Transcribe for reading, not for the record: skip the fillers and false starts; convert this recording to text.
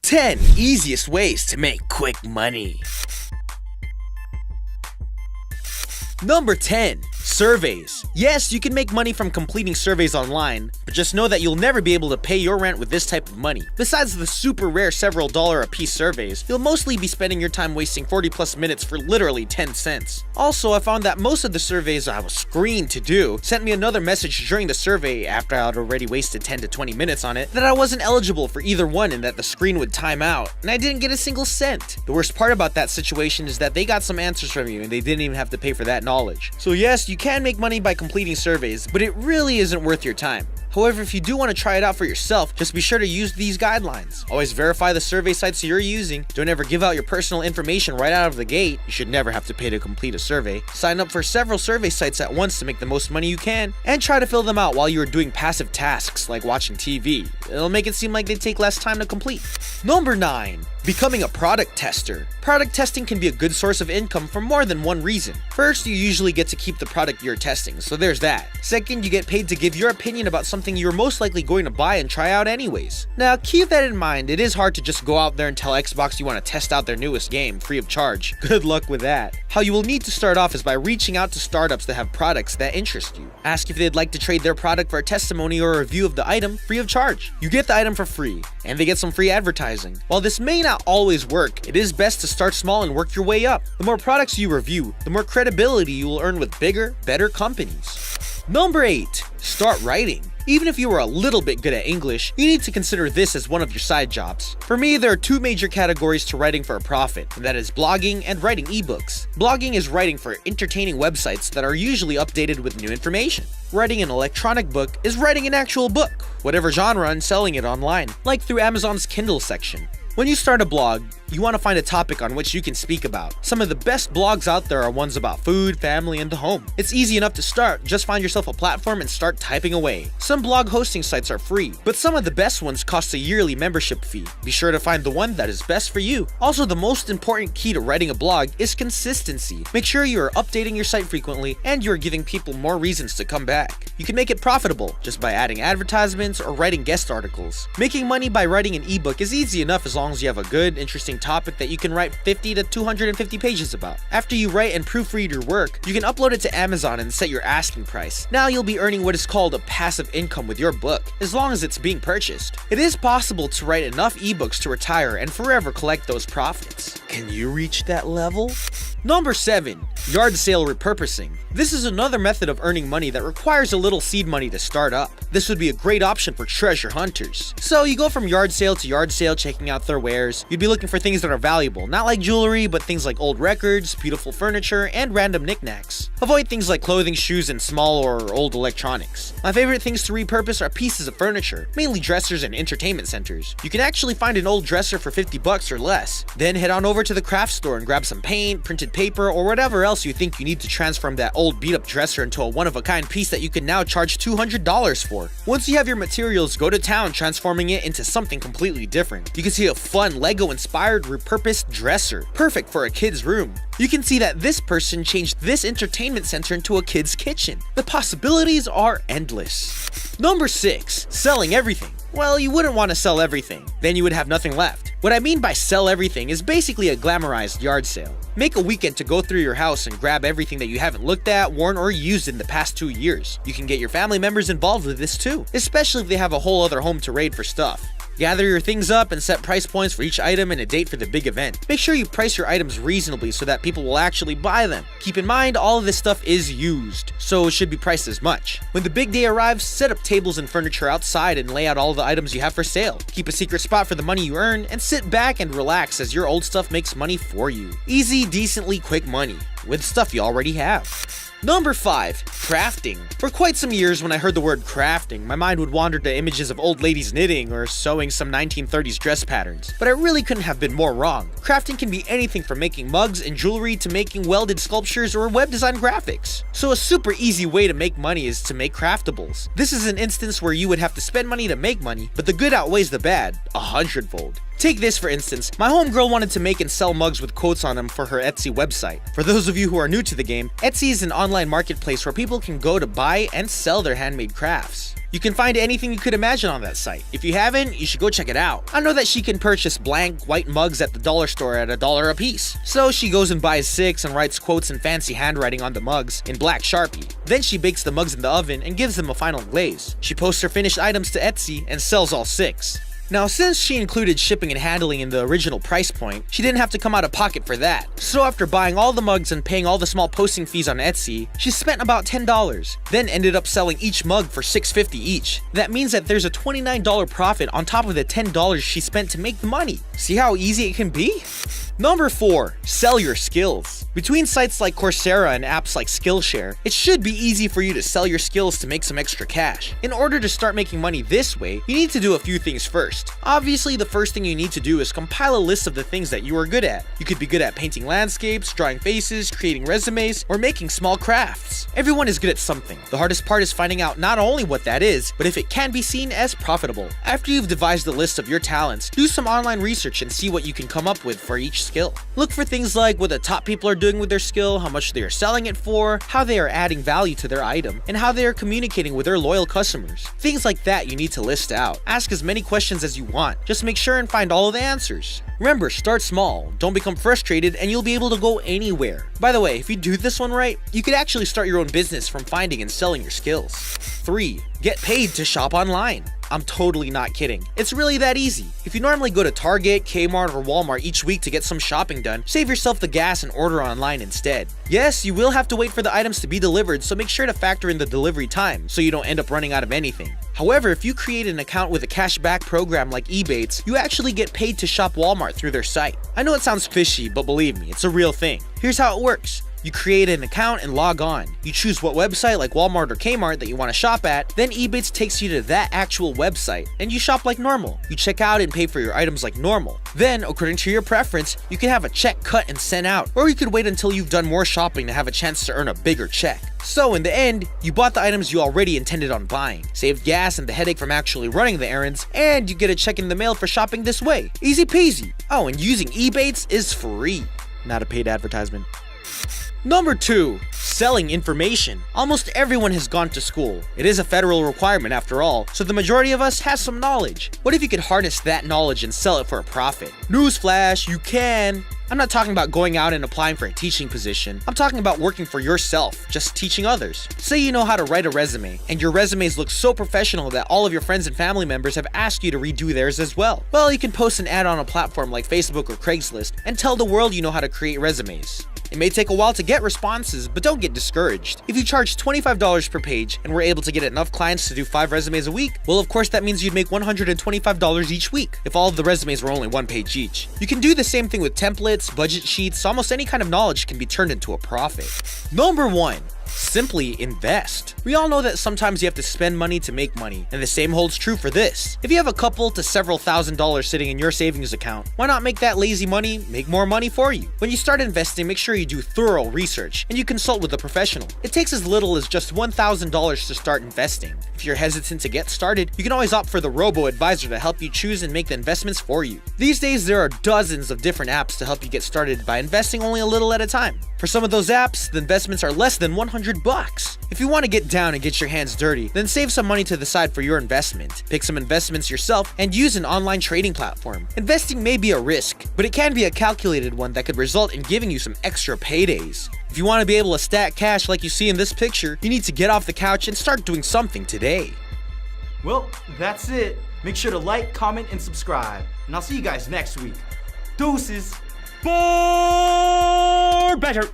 10 easiest ways to make quick money. Number 10. Surveys. Yes, you can make money from completing surveys online, but just know that you'll never be able to pay your rent with this type of money. Besides the super rare several dollar a piece surveys, you'll mostly be spending your time wasting 40 plus minutes for literally 10 cents. Also, I found that most of the surveys I was screened to do sent me another message during the survey after I had already wasted 10 to 20 minutes on it that I wasn't eligible for either one and that the screen would time out, and I didn't get a single cent. The worst part about that situation is that they got some answers from you and they didn't even have to pay for that knowledge. So yes, you can make money by completing surveys, but it really isn't worth your time. However, if you do want to try it out for yourself, just be sure to use these guidelines. Always verify the survey sites you're using. Don't ever give out your personal information right out of the gate. You should never have to pay to complete a survey. Sign up for several survey sites at once to make the most money you can, and try to fill them out while you are doing passive tasks like watching TV. It'll make it seem like they take less time to complete. Number 9. Becoming a product tester. Product testing can be a good source of income for more than one reason. First, you usually get to keep the product you're testing, so there's that. Second, you get paid to give your opinion about something you're most likely going to buy and try out anyways. Now, keep that in mind, it is hard to just go out there and tell Xbox you want to test out their newest game, free of charge. Good luck with that. How you will need to start off is by reaching out to startups that have products that interest you. Ask if they'd like to trade their product for a testimony or a review of the item, free of charge. You get the item for free, and they get some free advertising. While this may not always work, it is best to start small and work your way up. The more products you review, the more credibility you will earn with bigger, better companies. Number 8. Start writing. Even if you are a little bit good at English, you need to consider this as one of your side jobs. For me, there are two major categories to writing for a profit, and that is blogging and writing ebooks. Blogging is writing for entertaining websites that are usually updated with new information. Writing an electronic book is writing an actual book, whatever genre, and selling it online, like through Amazon's Kindle section. When you start a blog, you want to find a topic on which you can speak about. Some of the best blogs out there are ones about food, family, and the home. It's easy enough to start, just find yourself a platform and start typing away. Some blog hosting sites are free, but some of the best ones cost a yearly membership fee. Be sure to find the one that is best for you. Also, the most important key to writing a blog is consistency. Make sure you are updating your site frequently and you are giving people more reasons to come back. You can make it profitable just by adding advertisements or writing guest articles. Making money by writing an ebook is easy enough as long as you have a good, interesting topic that you can write 50 to 250 pages about. After you write and proofread your work, you can upload it to Amazon and set your asking price. Now you'll be earning what is called a passive income with your book, as long as it's being purchased. It is possible to write enough ebooks to retire and forever collect those profits. Can you reach that level? Number 7. Yard sale repurposing. This is another method of earning money that requires a little seed money to start up. This would be a great option for treasure hunters. So you go from yard sale to yard sale checking out their wares. You'd be looking for things that are valuable, not like jewelry, but things like old records, beautiful furniture, and random knickknacks. Avoid things like clothing, shoes, and small or old electronics. My favorite things to repurpose are pieces of furniture, mainly dressers and entertainment centers. You can actually find an old dresser for 50 bucks or less. Then head on over to the craft store and grab some paint, printed paper, or whatever else you think you need to transform that old beat-up dresser into a one-of-a-kind piece that you can now charge $200 for. Once you have your materials, go to town transforming it into something completely different. You can see a fun Lego-inspired repurposed dresser, perfect for a kid's room. You can see that this person changed this entertainment center into a kid's kitchen. The possibilities are endless. Number 6. Selling everything. Well, you wouldn't want to sell everything, then you would have nothing left. What I mean by sell everything is basically a glamorized yard sale. Make a weekend to go through your house and grab everything that you haven't looked at, worn, or used in the past 2 years. You can get your family members involved with this too, especially if they have a whole other home to raid for stuff. Gather your things up and set price points for each item and a date for the big event. Make sure you price your items reasonably so that people will actually buy them. Keep in mind, all of this stuff is used, so it should be priced as much. When the big day arrives, set up tables and furniture outside and lay out all the items you have for sale. Keep a secret spot for the money you earn and sit back and relax as your old stuff makes money for you. Easy, decently quick money with stuff you already have. Number 5. Crafting. For quite some years when I heard the word crafting, my mind would wander to images of old ladies knitting or sewing some 1930s dress patterns. But I really couldn't have been more wrong. Crafting can be anything from making mugs and jewelry to making welded sculptures or web design graphics. So a super easy way to make money is to make craftables. This is an instance where you would have to spend money to make money, but the good outweighs the bad, 100-fold. Take this for instance, my homegirl wanted to make and sell mugs with quotes on them for her Etsy website. For those of you who are new to the game, Etsy is an online marketplace where people can go to buy and sell their handmade crafts. You can find anything you could imagine on that site. If you haven't, you should go check it out. I know that she can purchase blank white mugs at the dollar store at $1 a piece. So she goes and buys 6 and writes quotes in fancy handwriting on the mugs in black Sharpie. Then she bakes the mugs in the oven and gives them a final glaze. She posts her finished items to Etsy and sells all 6. Now, since she included shipping and handling in the original price point, she didn't have to come out of pocket for that. So after buying all the mugs and paying all the small posting fees on Etsy, she spent about $10, then ended up selling each mug for $6.50 each. That means that there's a $29 profit on top of the $10 she spent to make the money. See how easy it can be? Number 4, sell your skills. Between sites like Coursera and apps like Skillshare, it should be easy for you to sell your skills to make some extra cash. In order to start making money this way, you need to do a few things first. Obviously, the first thing you need to do is compile a list of the things that you are good at. You could be good at painting landscapes, drawing faces, creating resumes, or making small crafts. Everyone is good at something. The hardest part is finding out not only what that is, but if it can be seen as profitable. After you've devised a list of your talents, do some online research and see what you can come up with for each skill. Look for things like what the top people are doing with their skill, how much they are selling it for, how they are adding value to their item, and how they are communicating with their loyal customers. Things like that you need to list out. Ask as many questions as you want. Just make sure and find all of the answers. Remember, start small, don't become frustrated, and you'll be able to go anywhere. By the way, if you do this one right, you could actually start your own business from finding and selling your skills. 3. Get paid to shop online. I'm totally not kidding. It's really that easy. If you normally go to Target, Kmart, or Walmart each week to get some shopping done, save yourself the gas and order online instead. Yes, you will have to wait for the items to be delivered, so make sure to factor in the delivery time so you don't end up running out of anything. However, if you create an account with a cashback program like Ebates, you actually get paid to shop Walmart through their site. I know it sounds fishy, but believe me, it's a real thing. Here's how it works. You create an account and log on. You choose what website like Walmart or Kmart that you want to shop at, then Ebates takes you to that actual website, and you shop like normal. You check out and pay for your items like normal. Then, according to your preference, you can have a check cut and sent out, or you could wait until you've done more shopping to have a chance to earn a bigger check. So in the end, you bought the items you already intended on buying, saved gas and the headache from actually running the errands, and you get a check in the mail for shopping this way. Easy peasy. Oh, and using Ebates is free. Not a paid advertisement. Number 2, selling information. Almost everyone has gone to school. It is a federal requirement after all, so the majority of us has some knowledge. What if you could harness that knowledge and sell it for a profit? Newsflash, you can. I'm not talking about going out and applying for a teaching position. I'm talking about working for yourself, just teaching others. Say you know how to write a resume, and your resumes look so professional that all of your friends and family members have asked you to redo theirs as well. Well, you can post an ad on a platform like Facebook or Craigslist and tell the world you know how to create resumes. It may take a while to get responses, but don't get discouraged. If you charge $25 per page and were able to get enough clients to do 5 resumes a week, well, of course that means you'd make $125 each week if all of the resumes were only 1 page each. You can do the same thing with templates, budget sheets. Almost any kind of knowledge can be turned into a profit. Number 1. Simply invest. We all know that sometimes you have to spend money to make money, and the same holds true for this. If you have a couple to several $1,000s sitting in your savings account, why not make that lazy money make more money for you? When you start investing, make sure you do thorough research and you consult with a professional. It takes as little as just $1,000 to start investing. If you're hesitant to get started, you can always opt for the robo-advisor to help you choose and make the investments for you. These days, there are dozens of different apps to help you get started by investing only a little at a time. For some of those apps, the investments are less than $100. If you want to get down and get your hands dirty, then save some money to the side for your investment. Pick some investments yourself and use an online trading platform. Investing may be a risk, but it can be a calculated one that could result in giving you some extra paydays. If you want to be able to stack cash like you see in this picture, you need to get off the couch and start doing something today. Well, that's it. Make sure to like, comment, and subscribe. And I'll see you guys next week. Deuces. For better.